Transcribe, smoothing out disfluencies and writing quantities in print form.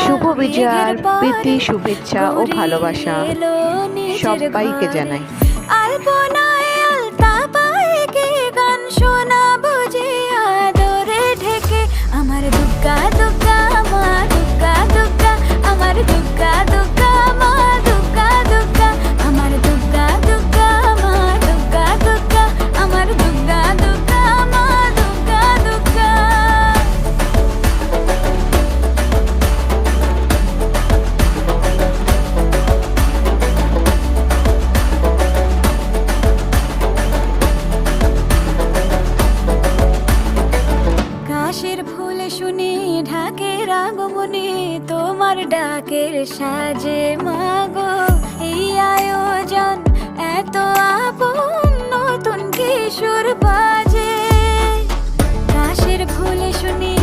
শুভ বিজয়ার প্রীতি, শুভেচ্ছা ও ভালোবাসা সবাইকে জানাই। আলপনায় আলতা পায়ে কে গান শোনাবো যে আদরে ঢেকে আমার দুগ্গা দুগ্গা মা দুগ্গা দুগ্গা আমার দুগ্গা দুগ্গা মা দুগ্গা দুগ্গা আমার দুগ্গা দুগ্গা মা দুগ্গা দুগ্গা আমার দুগ্গা দুগ্গা মা দুগ্গা দুগ্গা। কাশের ফুল শুনি ঢাকের আগমনে তোমার ডাকের সাজে মাগো এই আয়োজন এত আপন নতুন কিশোর বাজে। কাশের ফুল শুনি